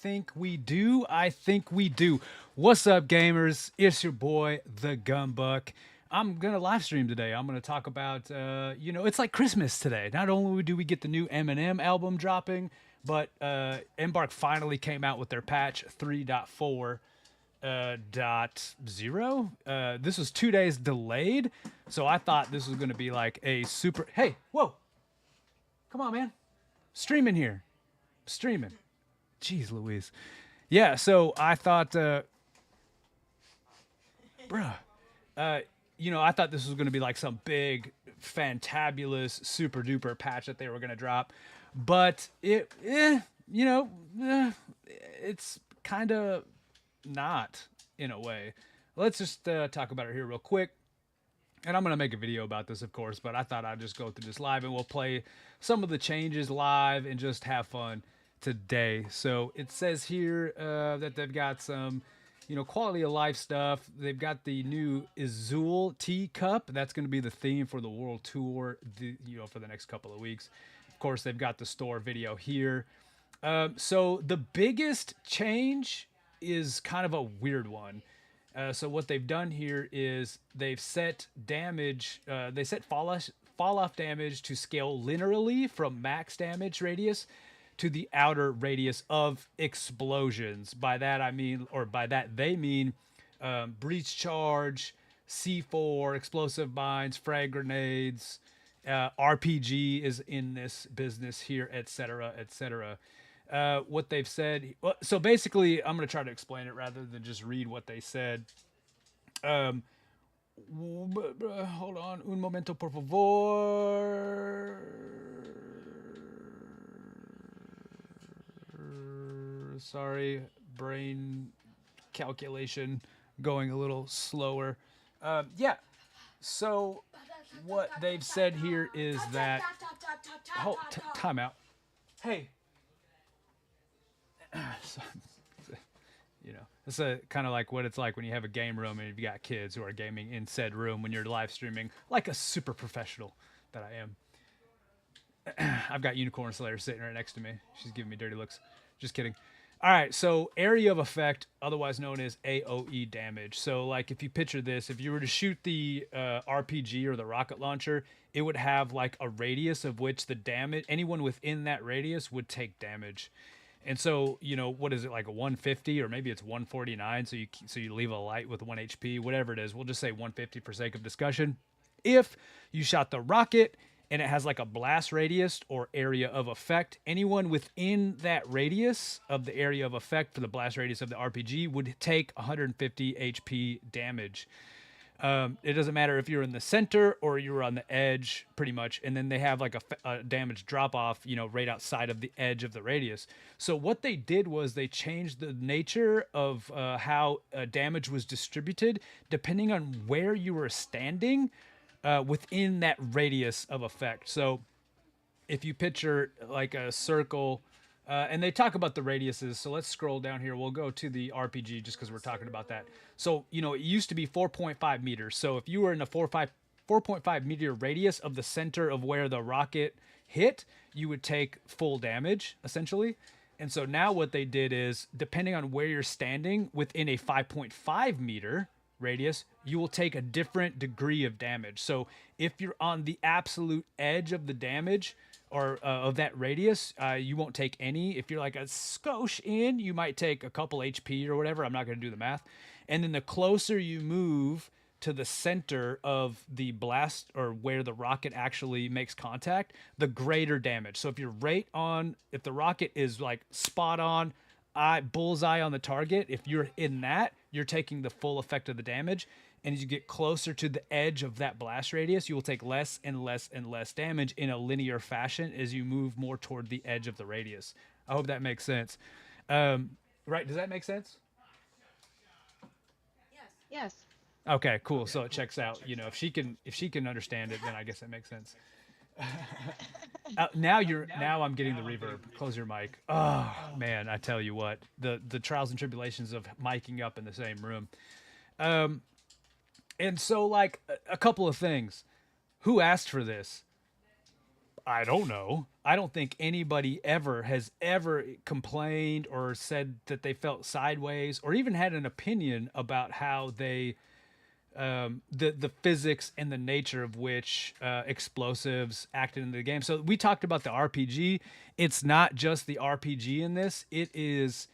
think we do. I think we do. What's up, gamers? It's your boy, the Gumbuck. I'm gonna live stream today. I'm gonna talk about, it's like Christmas today. Not only do we get the new Eminem album dropping, but Embark finally came out with their patch 3.4 dot zero. This was 2 days delayed, so I thought this was gonna be like a super. Hey, whoa! Come on, man. Streaming here. Streaming. Jeez Louise. Yeah, so I thought, bruh, I thought this was going to be like some big, fantabulous, super duper patch that they were going to drop. But it's kind of not in a way. Let's just talk about it here real quick. And I'm going to make a video about this, of course, but I thought I'd just go through this live and we'll play some of the changes live and just have fun today. So it says here that they've got some, quality of life stuff. They've got the new Izul Tea Cup. That's going to be the theme for the World Tour, for the next couple of weeks. Of course, they've got the store video here. So the biggest change is kind of a weird one. So what they've done here is they've set damage. They set fall off damage to scale linearly from max damage radius to the outer radius of explosions. By that I mean, or by that they mean, breach charge, C4, explosive mines, frag grenades, RPG is in this business here, etc., etc. What they've said. Well, so basically, I'm going to try to explain it rather than just read what they said. Hold on. Un momento, por favor. Sorry, brain calculation going a little slower. Yeah. So what they've said here is that. Oh, time out. Hey. It's kind of like what it's like when you have a game room and you've got kids who are gaming in said room when you're live streaming like a super professional that I am. I've got Unicorn Slayer sitting right next to me. She's giving me dirty looks. Just kidding. All right, so area of effect, otherwise known as AoE damage. So like if you picture this, if you were to shoot the RPG or the rocket launcher, it would have like a radius of which the damage, anyone within that radius would take damage. And so, what is it, like a 150 or maybe it's 149? So you leave a light with 1 HP, whatever it is. We'll just say 150 for sake of discussion. If you shot the rocket and it has like a blast radius or area of effect, anyone within that radius of the area of effect for the blast radius of the RPG would take 150 HP damage. It doesn't matter if you're in the center or you're on the edge, pretty much. And then they have like a damage drop off, right outside of the edge of the radius. So what they did was they changed the nature of how damage was distributed depending on where you were standing within that radius of effect. So if you picture like a circle, and they talk about the radiuses. So let's scroll down here. We'll go to the RPG just because we're talking about that. So, it used to be 4.5 meters. So if you were in a 4.5 meter radius of the center of where the rocket hit, you would take full damage, essentially. And so now what they did is, depending on where you're standing within a 5.5 meter radius, you will take a different degree of damage. So if you're on the absolute edge of the damage, or of that radius, you won't take any. If you're like a skosh in, you might take a couple HP or whatever. I'm not going to do the math. And then the closer you move to the center of the blast or where the rocket actually makes contact, the greater damage. So if you're if the rocket is like spot on, bullseye on the target, if you're in that, you're taking the full effect of the damage. And as you get closer to the edge of that blast radius, you will take less and less and less damage in a linear fashion as you move more toward the edge of the radius. I hope that makes sense. Right? Does that make sense? Yes. Okay, cool. So it checks out. If she can understand it, then I guess that makes sense. Now I'm getting the reverb. Close your mic. Oh man, I tell you what, the trials and tribulations of miking up in the same room. And so, like, a couple of things. Who asked for this? I don't know. I don't think anybody ever has ever complained or said that they felt sideways or even had an opinion about how they the physics and the nature of which explosives acted in the game. So we talked about the RPG. It's not just the RPG in this. It is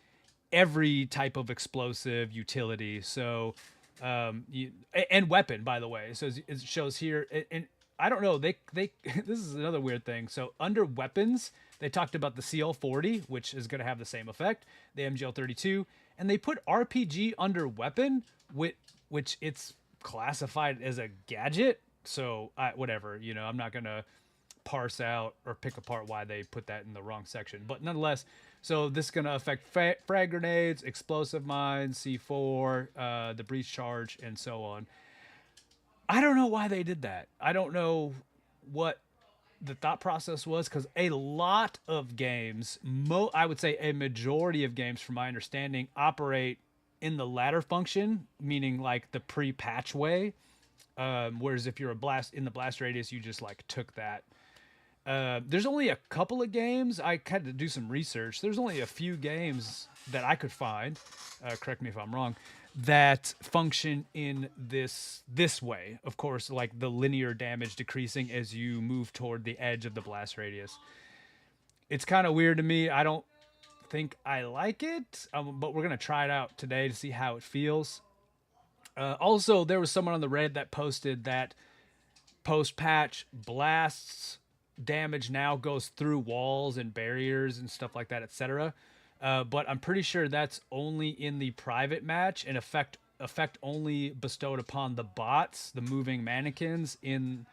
every type of explosive utility. So and weapon, by the way. So it shows here, and I don't know. They this is another weird thing. So under weapons, they talked about the CL40, which is going to have the same effect, the MGL32, and they put RPG under weapon, which it's classified as a gadget. So whatever, I'm not gonna parse out or pick apart why they put that in the wrong section, but nonetheless. So this is gonna affect frag grenades, explosive mines, C4, the breach charge, and so on. I don't know why they did that. I don't know what the thought process was, because a lot of games, I would say a majority of games, from my understanding, operate in the ladder function, meaning like the pre-patch way. Whereas if you're a blast in the blast radius, you just like took that. There's only a couple of games. I had to do some research. There's only a few games that I could find. Correct me if I'm wrong. That function in this way. Of course, like the linear damage decreasing as you move toward the edge of the blast radius. It's kind of weird to me. I don't think I like it, but we're gonna try it out today to see how it feels. Also, there was someone on the Reddit that posted that post-patch blasts damage now goes through walls and barriers and stuff like that, etc. But I'm pretty sure that's only in the private match, and effect only bestowed upon the bots, the moving mannequins in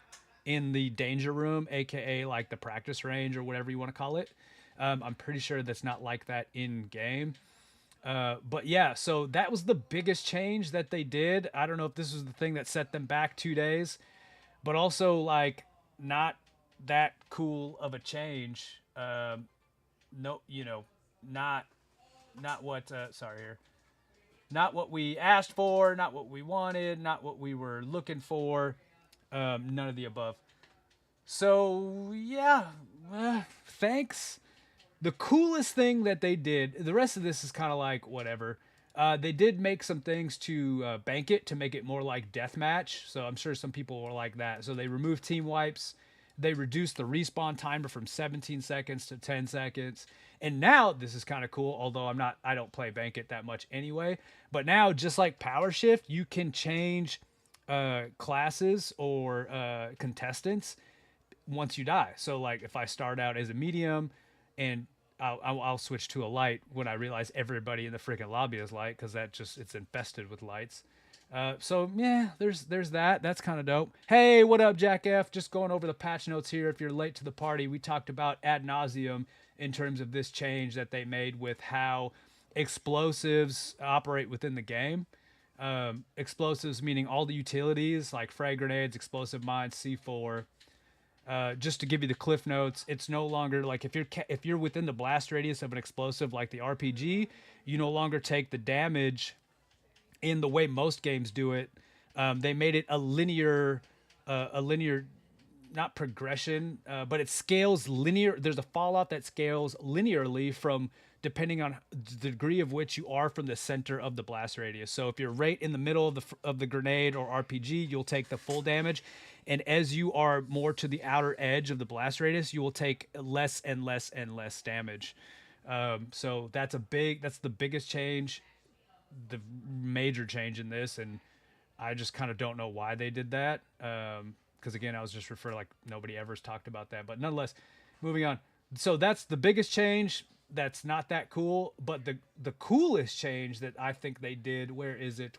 the danger room, aka like the practice range or whatever you want to call it. I'm pretty sure that's not like that in game. But yeah, so that was the biggest change that they did. I don't know if this was the thing that set them back 2 days, but also like not that cool of a change. No, not what. Sorry here. Not what we asked for. Not what we wanted. Not what we were looking for. None of the above. So yeah, thanks. The coolest thing that they did, the rest of this is kind of like whatever. They did make some things to bank it to make it more like deathmatch. So I'm sure some people were like that. So they removed team wipes. They reduced the respawn timer from 17 seconds to 10 seconds. And now this is kind of cool, although I don't play bank it that much anyway. But now, just like Power Shift, you can change classes or contestants once you die. So like if I start out as a medium and I'll switch to a light when I realize everybody in the freaking lobby is light, because it's infested with lights. So yeah, there's that. That's kind of dope. Hey, what up, Jack F? Just going over the patch notes here. If you're late to the party, we talked about ad nauseum in terms of this change that they made with how explosives operate within the game. Explosives meaning all the utilities like frag grenades, explosive mines, C4. Just to give you the cliff notes, it's no longer like if you're within the blast radius of an explosive like the RPG, you no longer take the damage in the way most games do it. They made it a linear, not progression, but it scales linear. There's a fallout that scales linearly from depending on the degree of which you are from the center of the blast radius. So if you're right in the middle of the grenade or RPG, you'll take the full damage. And as you are more to the outer edge of the blast radius, you will take less and less and less damage. So that's the biggest change, the major change in this. And I just kind of don't know why they did that. Because again, I was just referring like nobody ever's talked about that. But nonetheless, moving on. So that's the biggest change. That's not that cool. But the coolest change that I think they did, where is it?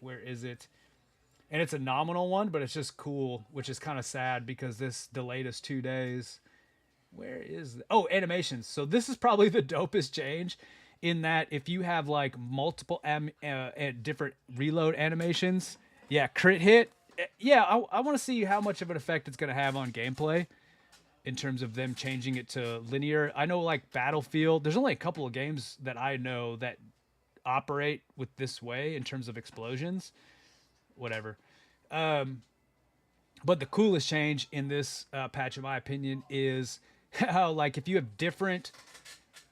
And it's a nominal one, but it's just cool, which is kind of sad because this delayed us 2 days. Where is animations. So this is probably the dopest change, in that if you have like multiple different reload animations, yeah, crit hit, yeah, I want to see how much of an effect it's going to have on gameplay in terms of them changing it to linear. I know like Battlefield, there's only a couple of games that I know that operate with this way in terms of explosions. Whatever. But the coolest change in this patch, in my opinion, is how like if you have different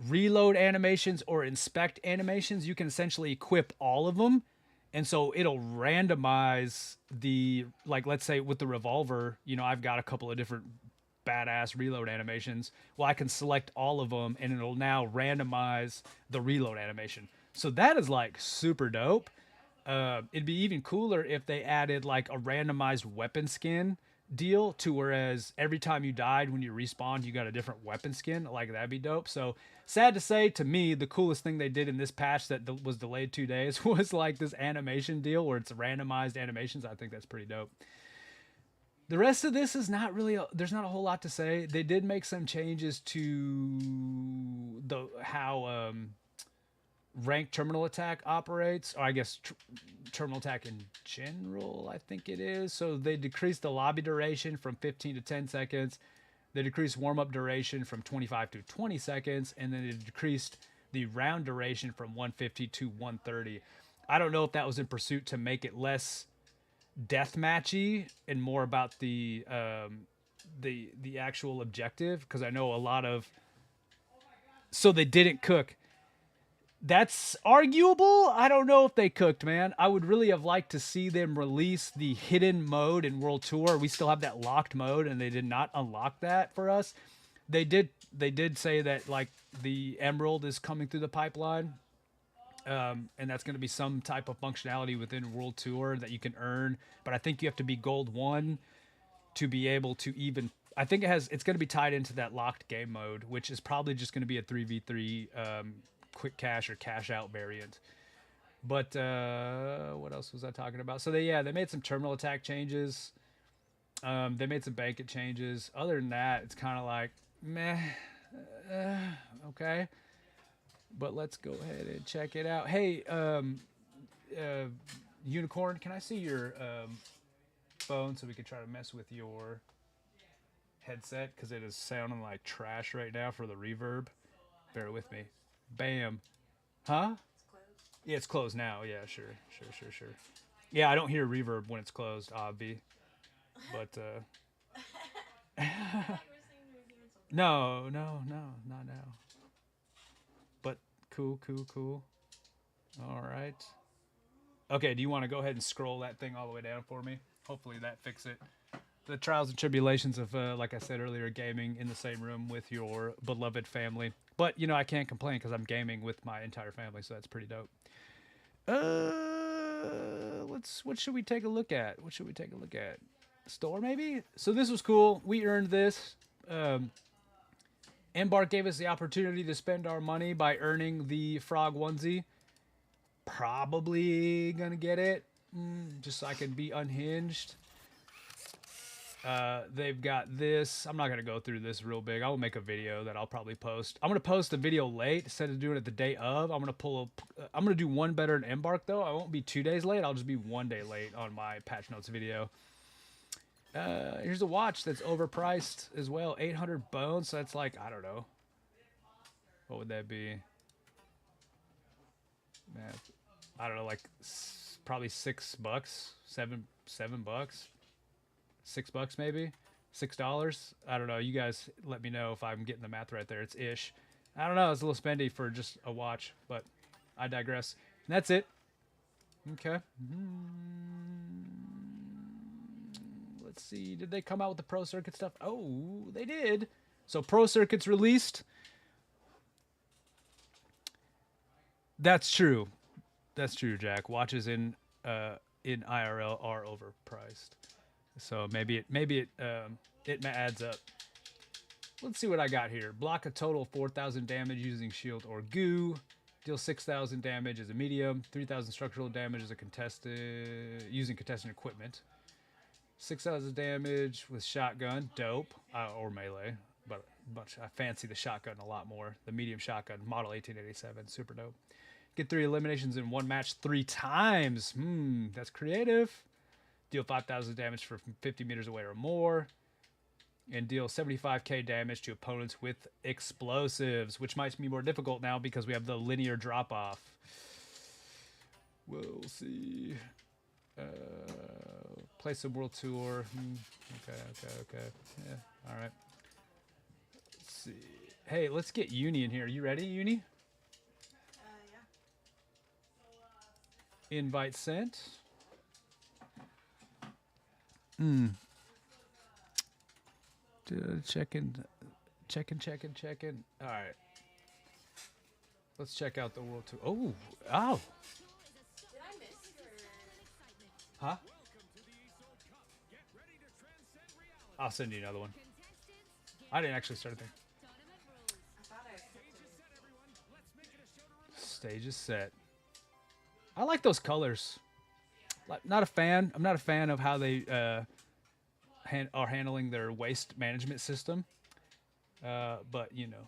reload animations or inspect animations, you can essentially equip all of them. And so it'll randomize the, like, let's say with the revolver, you know, I've got a couple of different badass reload animations. Well, I can select all of them and it'll now randomize the reload animation. So that is like super dope. It'd be even cooler if they added like a randomized weapon skin deal to whereas every time you died when you respawned you got a different weapon skin. Like that'd be dope. So sad to say, to me the coolest thing they did in this patch that was delayed 2 days was like this animation deal where it's randomized animations. I think that's pretty dope. The rest of this is not really there's not a whole lot to say. They did make some changes to the how ranked terminal attack operates, or I guess terminal attack in general, I think it is. So they decreased the lobby duration from 15 to 10 seconds. They decreased warm-up duration from 25 to 20 seconds, and then it decreased the round duration from 150 to 130. I don't know if that was in pursuit to make it less deathmatchy and more about the actual objective, because I know a lot of, so they didn't cook. That's arguable. I don't know if they cooked, man. I would really have liked to see them release the hidden mode in World Tour. We still have that locked mode, and they did not unlock that for us. They did say that like the Emerald is coming through the pipeline, and that's going to be some type of functionality within World Tour that you can earn. But I think you have to be Gold 1 to be able to even. I think it's going to be tied into that locked game mode, which is probably just going to be a 3v3. Quick cash or cash out variant. But what else was I talking about? So they made some terminal attack changes. They made some bank changes. Other than that, it's kind of like meh. Okay, but let's go ahead and check it out. Hey, Unicorn, can I see your phone so we can try to mess with your headset, because it is sounding like trash right now for the reverb. Bear with me. Bam. Huh? Yeah, it's closed now. Yeah, sure. Yeah, I don't hear reverb when it's closed, obvi. But, no, not now. But, cool. All right. Okay, do you want to go ahead and scroll that thing all the way down for me? Hopefully that fixes it. The trials and tribulations of, like I said earlier, gaming in the same room with your beloved family. But, you know, I can't complain because I'm gaming with my entire family, so that's pretty dope. What should we take a look at? Store, maybe? So this was cool. We earned this. Embark gave us the opportunity to spend our money by earning the frog onesie. Probably gonna get it, just so I can be unhinged. They've got this. I'm not going to go through this real big. I will make a video that I'll probably post. I'm going to post the video late instead of doing it the day of. I'm going to do one better than Embark, though. I won't be 2 days late. I'll just be 1 day late on my patch notes video. Here's a watch that's overpriced as well. 800 bones. So that's like, I don't know. What would that be? Man, I don't know, like probably $6, $7, $7. $6 maybe, $6. I don't know. You guys let me know if I'm getting the math right there. It's ish. I don't know. It's a little spendy for just a watch, but I digress. And that's it. Okay. Let's see. Did they come out with the Pro Circuit stuff? Oh, they did. So Pro Circuit's released. That's true. That's true, Jack. Watches in IRL are overpriced. So maybe it adds up. Let's see what I got here. Block a total 4,000 damage using shield or goo. Deal 6,000 damage as a medium. 3,000 structural damage as a using contestant equipment. 6,000 damage with shotgun. Dope. Or melee. But I fancy the shotgun a lot more. The medium shotgun. Model 1887. Super dope. Get 3 eliminations in 1 match 3 times. That's creative. Deal 5,000 damage from 50 meters away or more. And deal 75k damage to opponents with explosives, which might be more difficult now because we have the linear drop-off. We'll see. Play some World Tour. Okay. Yeah, all right. Let's see. Hey, let's get Uni in here. You ready, Uni? Yeah. Invite sent. Hmm. Checking. All right. Let's check out the world tour. Oh, oh, Did I miss your? huh? I'll send you another one. I didn't actually start a thing. I thought I accepted it. Stage is set. I like those colors. Like, not a fan. I'm not a fan of how they are handling their waste management system. But you know,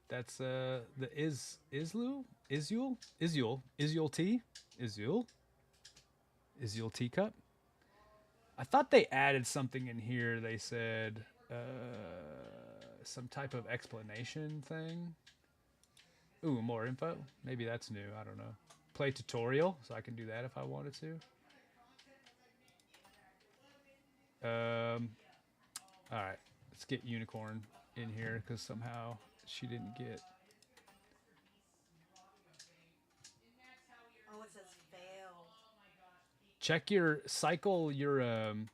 that's the Isyul tea, Isyul teacup. I thought they added something in here. They said some type of explanation thing. Ooh, more info. Maybe that's new. I don't know. Play tutorial, so I can do that if I wanted to. All right, let's get Unicorn in here because somehow she didn't get. Oh, it says fail. Check your cycle. You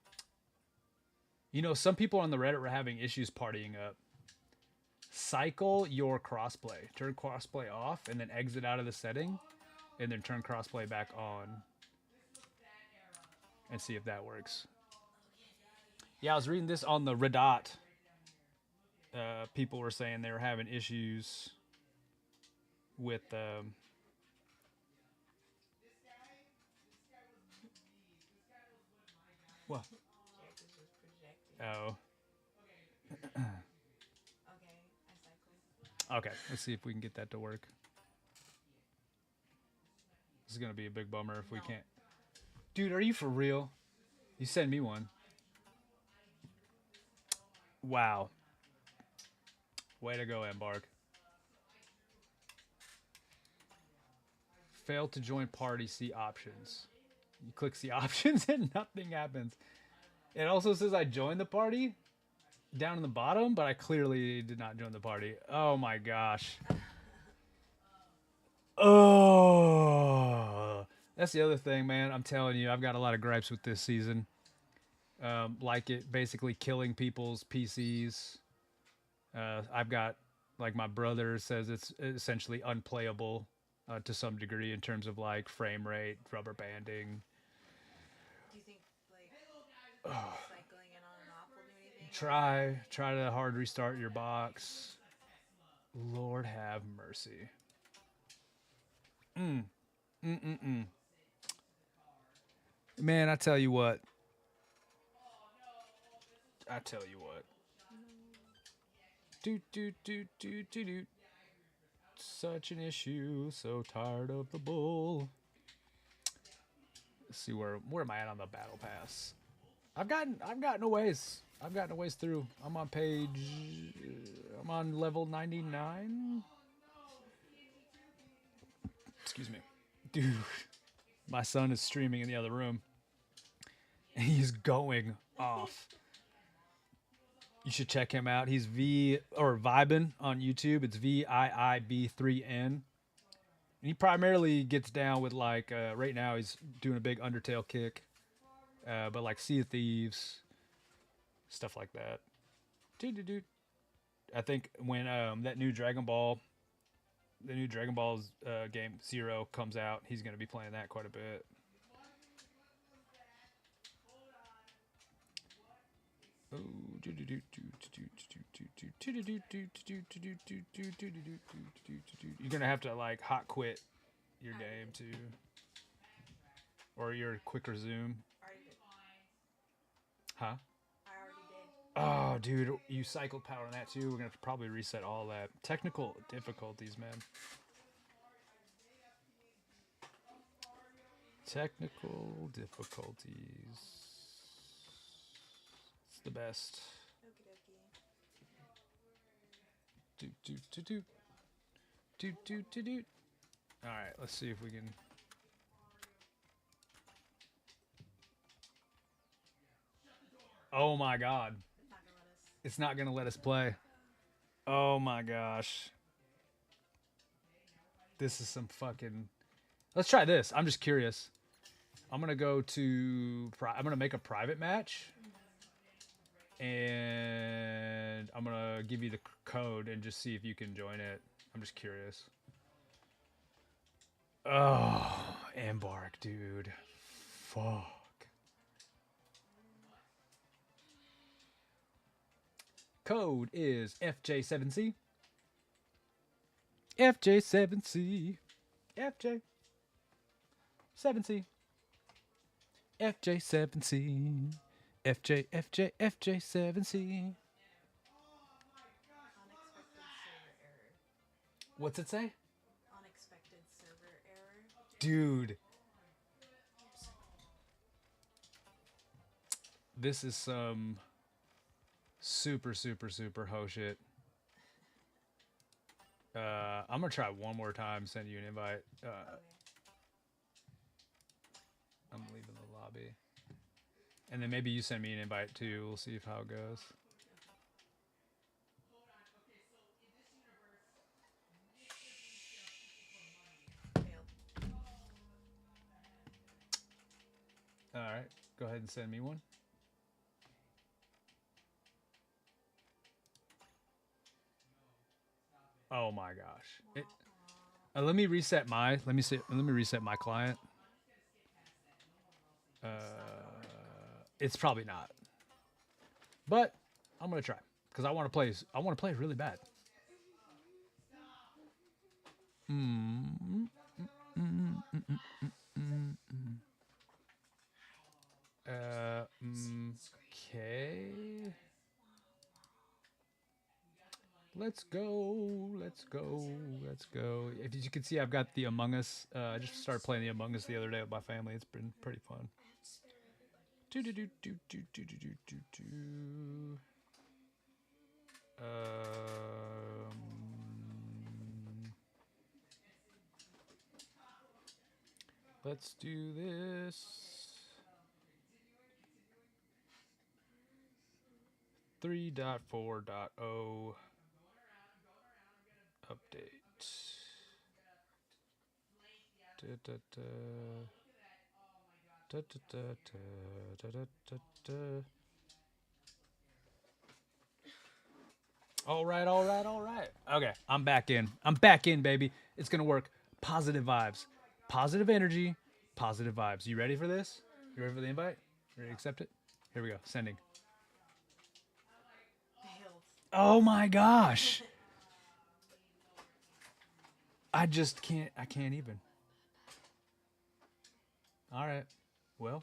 know, some people on the Reddit were having issues partying up. Cycle your crossplay. Turn crossplay off and then exit out of the setting, and then turn crossplay back on, and see if that works. Yeah, I was reading this on the Reddit. People were saying they were having issues with what? Jack is just projecting. Oh, Okay, I cycled. okay. Let's see if we can get that to work. This is gonna be a big bummer if we No. can't. Dude, are you for real? You send me one. Wow. Way to go, Embark. Fail to join party, see options. You click see options and nothing happens. It also says I joined the party down in the bottom, but I clearly did not join the party. Oh my gosh. Oh, that's the other thing, man. I'm telling you, I've got a lot of gripes with this season. Like it basically killing people's PCs. I've got, like, my brother says it's essentially unplayable to some degree in terms of like frame rate, rubber banding. Do you think like cycling it on and off will do anything? Try to hard restart your box. Lord have mercy. Man, I tell you what. I tell you what. Do. Such an issue. So tired of the bull. Let's see where am I at on the battle pass? I've gotten a ways. I've gotten a ways through. I'm on level 99. Excuse me. Dude, my son is streaming in the other room. And he's going off. You should check him out. He's Vibin on YouTube. It's VIIB3N. And he primarily gets down with like right now he's doing a big Undertale kick. But like Sea of Thieves, stuff like that. I think when that new Dragon Ball game Zero comes out, he's going to be playing that quite a bit. You're gonna have to like hot quit your game too, or your quick resume. Already did. Huh? I already did. Oh, dude, you cycled power on that too. We're gonna have to probably reset all that. Technical difficulties, man. Technical difficulties. It's the best. Okie dokie. Do. All right, let's see if we can. Oh my God. It's not gonna let us. It's not gonna let us play. Oh my gosh. This is some fucking. Let's try this. I'm just curious. I'm gonna go to. I'm gonna make a private match, and I'm gonna give you the code and just see if you can join it. I'm just curious. Oh, Embark, dude. Fuck. Code is FJ7C. FJ7C. FJ7C. FJ7C. FJ7C. Unexpected server error. What's it say? Unexpected server error. Dude. This is some super ho shit. I'm gonna try one more time, send you an invite. Okay. I'm leaving the lobby. And then maybe you send me an invite too. We'll see how it goes. Failed. Alright. Go ahead and send me one. Oh my gosh. Let me reset my let me reset my client. It's probably not. But I'm gonna try. Because I want to play really bad. Okay. Let's go. If you can see, I've got the Among Us. I just started playing the Among Us the other day with my family. It's been pretty fun. Let's do this. 3.4.0 update. All right. Okay, I'm back in, baby. It's gonna work. Positive vibes, positive energy, positive vibes. You ready for this? You ready for the invite? You ready to accept it? Here we go. Sending. Failed. Oh my gosh. I just can't. I can't even. All right. Well,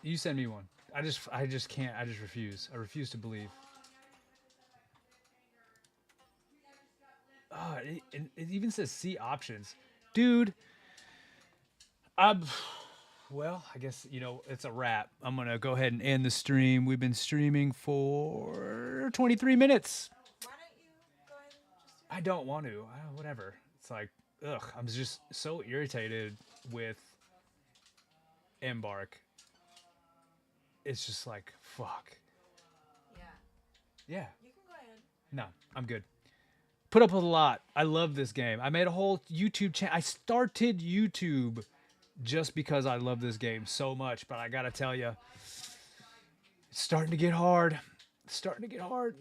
you send me one. I just can't. I just refuse. I refuse to believe. Oh, it even says see options, dude. Well, I guess it's a wrap. I'm gonna go ahead and end the stream. We've been streaming for 23 minutes. Why don't you go ahead and just do it? I don't want to. Whatever. It's like, ugh. I'm just so irritated with Embark. It's just like, fuck. Yeah. Yeah. You can go ahead. No, I'm good. Put up with a lot. I love this game. I made a whole YouTube channel. I started YouTube just because I love this game so much. But I gotta tell you, it's starting to get hard.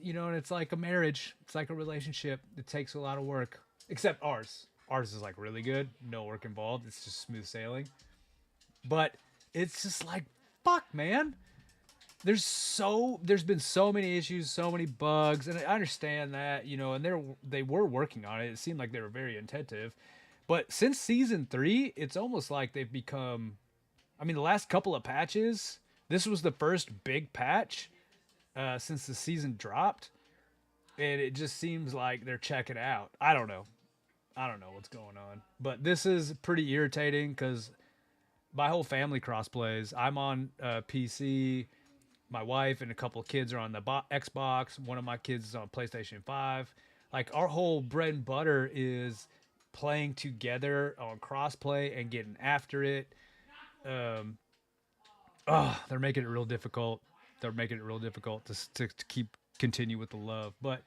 And it's like a marriage. It's like a relationship. It takes a lot of work. Except ours. Ours is like really good. No work involved. It's just smooth sailing. But it's just like, fuck, man. There's been so many issues, so many bugs, and I understand that, and they were working on it. It seemed like they were very attentive. But since season 3, it's almost like they've become, I mean, the last couple of patches, this was the first big patch since the season dropped, and it just seems like they're checking out. I don't know what's going on, but this is pretty irritating because my whole family crossplays. I'm on PC. My wife and a couple of kids are on the Xbox. One of my kids is on PlayStation 5. Like, our whole bread and butter is playing together on crossplay and getting after it. They're making it real difficult. they're making it real difficult to keep continue with the love. But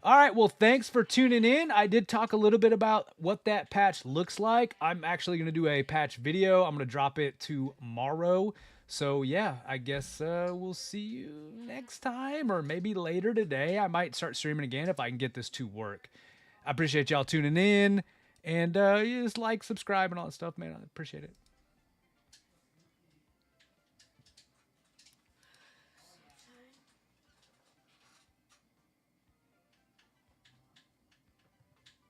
all right, well, thanks for tuning in. I did talk a little bit about what that patch looks like. I'm actually going to do a patch video. I'm going to drop it tomorrow. So yeah, I guess we'll see you next time, or maybe later today. I might start streaming again if I can get this to work. I appreciate y'all tuning in, and just like, subscribe, and all that stuff, man. I appreciate it.